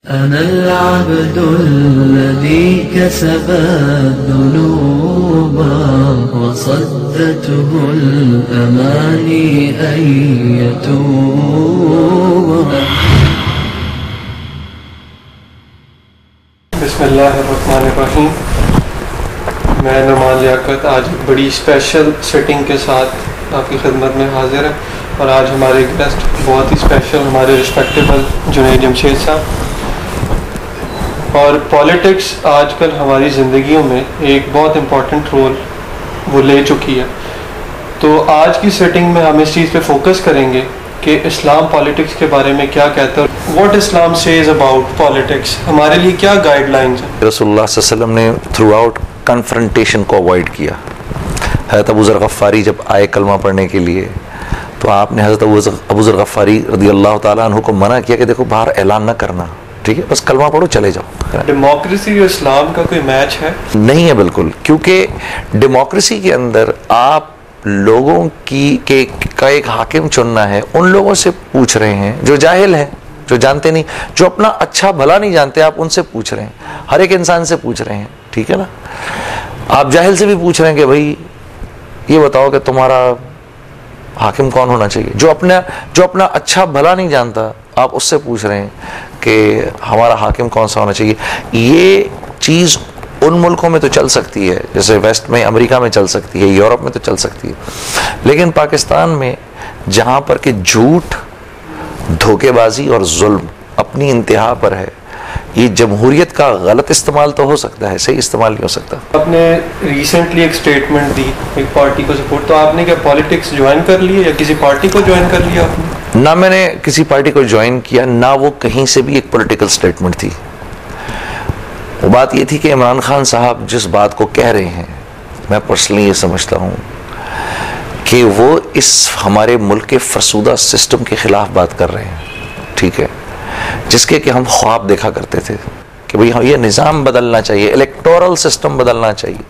أنا العبد الذي كسب الذنوب وصدته الأماني أن يتوب. بسم اللہ الرحمن الرحیم. میں نعمان لیاقت آج ایک بڑی اسپیشل سیٹنگ کے ساتھ آپ کی خدمت میں حاضر ہے، اور آج ہمارے گیسٹ بہت ہی اسپیشل ہمارے رسپیکٹیبل جنید جمشید صاحب. اور پالیٹکس آج کل ہماری زندگیوں میں ایک بہت امپورٹنٹ رول وہ لے چکی ہے. تو آج کی سیٹنگ میں ہم اس چیز پہ فوکس کریں گے کہ اسلام پالیٹکس کے بارے میں کیا کہتا ہے. What Islam says about politics, ہمارے لیے کیا گائیڈ لائنز ہیں. رسول اللہ صلی اللہ علیہ وسلم نے تھرو آؤٹ کنفرنٹیشن کو اوائڈ کیا. حضرت ابو ذر غفاری جب آئے کلمہ پڑھنے کے لیے تو آپ نے حضرت ابو ذر غفاری رضی اللہ تعالیٰ عنہ کو منع کیا کہ دیکھو باہر اعلان نہ کرنا، ٹھیک ہے، بس کلمہ پڑھو چلے جاؤ. ڈیموکریسی اور اسلام کا کوئی میچ ہے؟ نہیں ہے بالکل، کیونکہ ڈیموکریسی کے اندر آپ لوگوں کا ایک حاکم چننا ہے. ان لوگوں سے پوچھ رہے ہیں جو جاہل ہیں، جو جانتے نہیں، جو اپنا اچھا بھلا نہیں جانتے، آپ ان سے پوچھ رہے ہیں. ہر ایک انسان سے پوچھ رہے ہیں، ٹھیک ہے نا. آپ جاہل سے بھی پوچھ رہے ہیں کہ بھائی یہ بتاؤ کہ تمہارا حاکم کون ہونا چاہیے. جو اپنا اچھا بھلا نہیں جانتا، آپ اس سے پوچھ رہے ہیں کہ ہمارا حاکم کون سا ہونا چاہیے. یہ چیز ان ملکوں میں تو چل سکتی ہے، جیسے ویسٹ میں، امریکہ میں چل سکتی ہے، یورپ میں تو چل سکتی ہے، لیکن پاکستان میں جہاں پر کہ جھوٹ، دھوکے بازی اور ظلم اپنی انتہا پر ہے، یہ جمہوریت کا غلط استعمال تو ہو سکتا ہے، صحیح استعمال نہیں ہو سکتا. آپ نے ریسنٹلی ایک سٹیٹمنٹ دی ایک پارٹی کو سپورٹ، تو آپ نے کیا پالیٹکس جوائن کر لی یا کسی پارٹی کو جوائن کر لیا آپ نے؟ نہ میں نے کسی پارٹی کو جوائن کیا، نہ وہ کہیں سے بھی ایک پولیٹیکل سٹیٹمنٹ تھی. وہ بات یہ تھی کہ عمران خان صاحب جس بات کو کہہ رہے ہیں، میں پرسنلی یہ سمجھتا ہوں کہ وہ اس ہمارے ملک کے فرسودہ سسٹم کے خلاف بات کر رہے ہیں، ٹھیک ہے، جس کے کہ ہم خواب دیکھا کرتے تھے کہ بھئی یہ نظام بدلنا چاہیے، الیکٹورل سسٹم بدلنا چاہیے.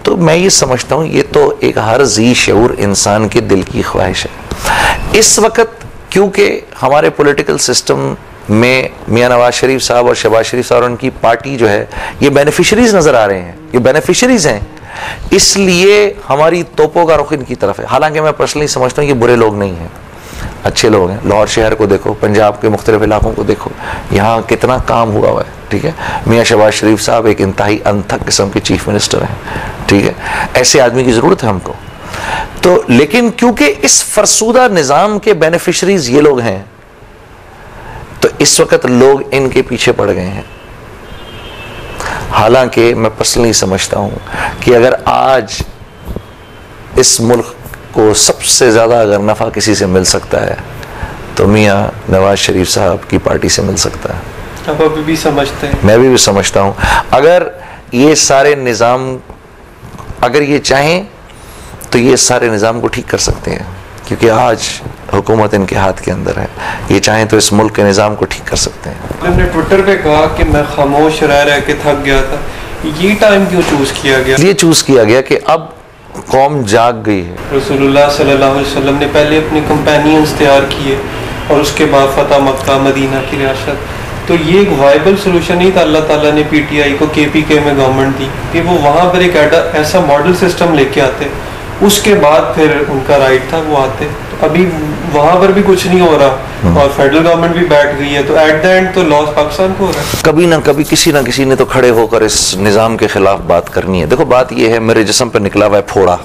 تو میں یہ سمجھتا ہوں یہ تو ایک ہر ذی شعور انسان کے دل کی خواہش ہے. اس وقت کیونکہ ہمارے پولیٹیکل سسٹم میں میاں نواز شریف صاحب اور شہباز شریف صاحب اور ان کی پارٹی جو ہے یہ بینیفیشریز نظر آ رہے ہیں، یہ بینیفیشریز ہیں، اس لیے ہماری توپوں کا رخ ان کی طرف ہے. حالانکہ میں پرسنلی سمجھتا ہوں یہ برے لوگ نہیں ہیں، اچھے لوگ ہیں. لاہور شہر کو دیکھو، پنجاب کے مختلف علاقوں کو دیکھو، یہاں کتنا کام ہوا ہوا ہے، ٹھیک ہے. میاں شہباز شریف صاحب ایک انتہائی انتھک قسم کے چیف منسٹر ہیں، ٹھیک ہے. ایسے آدمی کی ضرورت ہے ہم کو. تو لیکن کیونکہ اس فرسودہ نظام کے بینیفیشریز یہ لوگ ہیں، تو اس وقت لوگ ان کے پیچھے پڑ گئے ہیں. حالانکہ میں پرسنلی سمجھتا ہوں کہ اگر آج اس ملک کو سب سے زیادہ اگر نفع کسی سے مل سکتا ہے تو میاں نواز شریف صاحب کی پارٹی سے مل سکتا ہے. آپ ابھی بھی سمجھتے ہیں؟ میں بھی سمجھتا ہوں. اگر یہ سارے نظام، اگر یہ چاہیں تو یہ سارے نظام کو ٹھیک کر سکتے ہیں، کیونکہ آج حکومت ان کے ہاتھ کے اندر ہے. یہ چاہیں تو اس ملک کے نظام کو ٹھیک کر سکتے ہیں. آپ نے ٹویٹر پہ کہا کہ میں خاموش رہ کے تھک گیا تھا، یہ ٹائم کیوں چوز کیا گیا؟ یہ چوز کیا گیا کہ اب قوم جاگ گئی ہے. رسول اللہ صلی اللہ علیہ وسلم نے پہلے اپنے کمپینینز تیار کیے اور اس کے بعد فتح مکہ مدینہ کی ریاست. تو یہ ایک وائبل سولوشن نہیں تھا. اللہ تعالیٰ نے پی ٹی آئی کو KPK میں گورنمنٹ دی کہ وہ وہاں پر ایک ایسا ماڈل سسٹم لے کے آتے، اس کے بعد پھر ان کا رائٹ تھا وہ آتے. تو ابھی وہاں پر بھی کچھ نہیں ہو رہا اور فیڈرل گورنمنٹ بھی بیٹھ گئی ہے، تو ایٹ دا اینڈ تو لاس پاکستان کو ہو رہا ہے. کبھی نہ کبھی کسی نہ کسی نے تو کھڑے ہو کر اس نظام کے خلاف بات کرنی ہے. دیکھو بات یہ ہے، میرے جسم پہ نکلا ہوا ہے پھوڑا،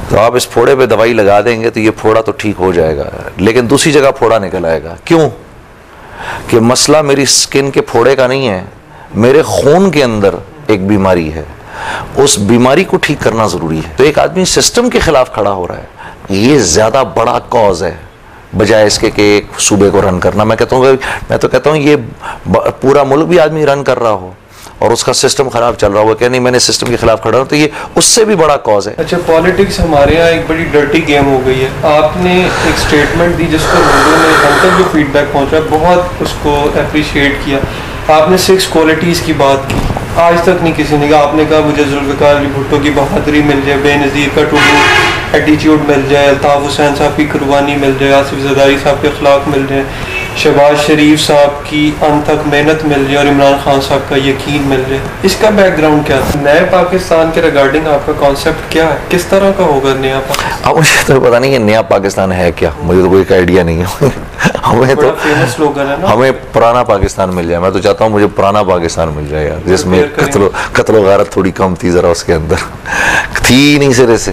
تو آپ اس پھوڑے پہ دوائی لگا دیں گے تو یہ پھوڑا تو ٹھیک ہو جائے گا، لیکن دوسری جگہ پھوڑا نکل آئے گا. کیوں؟ کہ مسئلہ میری سکن کے پھوڑے کا نہیں ہے، میرے خون کے اندر ایک بیماری ہے، اس بیماری کو ٹھیک کرنا ضروری ہے. تو ایک آدمی سسٹم کے خلاف کھڑا ہو رہا ہے، یہ زیادہ بڑا کاز ہے بجائے اس کے کہ ایک صوبے کو رن کرنا. میں تو کہتا ہوں یہ پورا ملک بھی آدمی رن کر رہا ہو اور اس کا سسٹم خراب چل رہا ہو کہ نہیں میں نے سسٹم کے خلاف کھڑا ہوں، تو یہ اس سے بھی بڑا کاز ہے. اچھا، پالیٹکس ہمارے یہاں ایک بڑی ڈرٹی گیم ہو گئی ہے. آپ نے ایک سٹیٹمنٹ دی جس پر لوگوں نے ہم تک جو فیڈ بیک پہنچا بہت اس کو اپریشیٹ کیا. آپ نے 6 کوالٹیز کی بات کی، آج تک نہیں کسی نے کہا. آپ نے کہا مجھے ذوالفقار علی بھٹو کی بہادری مل جائے، بے نظیر کا ٹوٹو ایٹیٹیوڈ مل جائے، الطاف حسین صاحب کی قربانی مل جائے، آصف زرداری صاحب کے اخلاق مل جائے. شہباز شریف صاحب کی انتھک محنت مل رہی ہے اور عمران خان صاحب کا یقین مل رہا ہے. اس کا بیک گراؤنڈ کیا تھا؟ نئے پاکستان کے ریگارڈنگ آپ کا کانسیپٹ کیا ہے؟ کس طرح کا ہوگا نیا پاکستان؟ اب مجھے تو پتا نہیں کہ نیا پاکستان ہے کیا, مجھے تو کوئی آئیڈیا نہیں ہے. ہمیں تو فیمس سلوگن ہے نا, ہمیں پرانا پاکستان مل جائے. میں تو چاہتا ہوں مجھے پرانا پاکستان مل جائے یار, جس میں قتل و غارت تھوڑی کم تھی ذرا اس کے اندر, تھی نہیں سرے سے.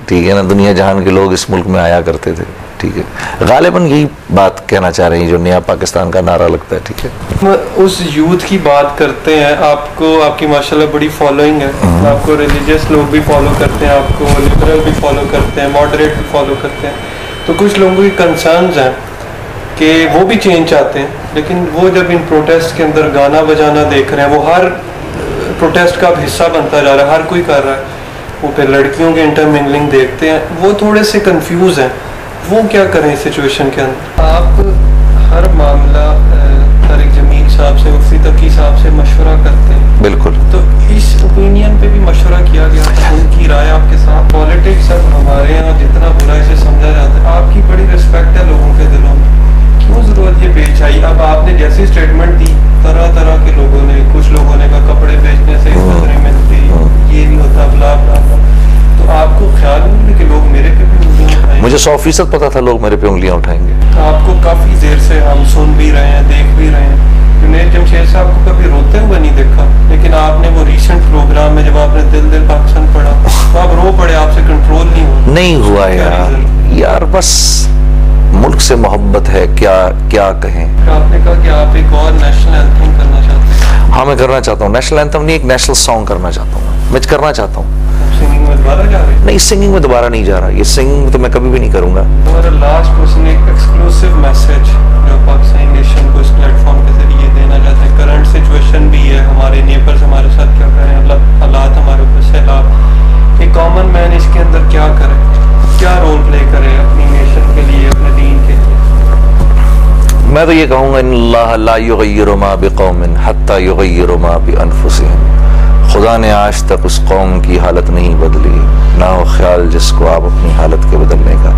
ٹھیک ہے نا, دنیا جہان کے لوگ اس ملک میں آیا کرتے تھے. ٹھیک ہے, غالباً یہی بات کہنا چاہ رہے ہیں جو نیا پاکستان کا نعرہ لگتا ہے. ٹھیک ہے, اس یوتھ کی بات کرتے ہیں. آپ کو, آپ کی ماشاءاللہ بڑی فالوئنگ ہے, آپ کو ریلیجیس لوگ بھی فالو کرتے ہیں, آپ کو لبرل بھی فالو کرتے ہیں, ماڈریٹ بھی فالو کرتے ہیں. تو کچھ لوگوں کی کنسرنز ہیں کہ وہ بھی چینج چاہتے ہیں, لیکن وہ جب ان پروٹیسٹ کے اندر گانا بجانا دیکھ رہے ہیں, وہ ہر پروٹیسٹ کا حصہ بنتا جا رہا ہے, ہر کوئی کر رہا ہے, وہ پھر لڑکیوں کے انٹرمنگلنگ دیکھتے ہیں, وہ تھوڑے سے کنفیوز ہیں. وہ کیا کریں اس سچویشن کے اندر؟ آپ ہر معاملہ طارق جمیل صاحب سے, مفتی تقی صاحب سے مشورہ کرتے ہیں. بالکل. تو اس اوپینین پہ بھی مشورہ کیا گیا تھا, ان کی رائے آپ کے ساتھ؟ پالیٹکس اب ہمارے یہاں جتنا برا اسے سمجھا جاتا ہے, آپ کی بڑی رسپیکٹ ہے لوگوں کے دلوں میں, کیوں ضرورت یہ پیش آئی؟ اب آپ نے جیسی اسٹیٹمنٹ دی, طرح طرح کے لوگوں نے, کچھ لوگوں نے کہا کپڑے بیچنے سے عزت نہیں ملتی, یہ نہیں ہوتا, بلا بلا بلا. تو آپ کو خیال نہیں کہ لوگ میرے پہ بھی انگلیاں اٹھائیں گے؟ مجھے 100% پتا تھا لوگ میرے پہ انگلیاں اٹھائیں گے. آپ کو کافی دیر سے ہم سن بھی رہے ہیں, دیکھ بھی رہے ہیں. جنید جمشید صاحب کو کبھی روتے ہوئے نہیں دیکھا, لیکن آپ نے وہ ریسنٹ پروگرام میں جب آپ نے دل دل پاکستان پڑھا تو آپ رو پڑے, آپ سے کنٹرول نہیں ہوا یار بس ملک سے محبت ہے, کیا کہیں. آپ نے کہا کہ آپ ایک اور نیشنل اینتھم کرنا چاہتے ہیں. ہاں میں کرنا چاہتا ہوں, نیشنل اینتھم نہیں, ایک نیشنل سانگ کرنا چاہتا ہوں. میں کرنا چاہتا ہوں. سنگنگ میں دوبارہ جا رہے ہیں؟ نہیں, سنگنگ میں دوبارہ نہیں جا رہا. یہ سنگنگ تو میں کبھی بھی نہیں کروں گا. ہمارا لاسٹ کوشچن, ایک ایکسکلوسیو میسج جو پاکستانی نیشن کو اس پلیٹ فارم کے ذریعے دینا چاہتے ہیں. کرنٹ سچویشن بھی ہے, ہمارے نیبرز ہمارے ساتھ کیا کر رہے ہیں, حالات ہمارے اوپر سیلاب, ایک کامن مین اس کے اندر کیا کرے, کیا رول پلے کرے اپنی نیشن کے لیے, اپنے دین کے لیے؟ میں تو یہ کہوں گا, ان اللہ لا یغیر ما بقوم حتی یغیر ما بانفسہم. خدا نے آج تک اس قوم کی حالت نہیں بدلی, نہ ہو خیال جس کو آپ اپنی حالت کے بدلنے کا.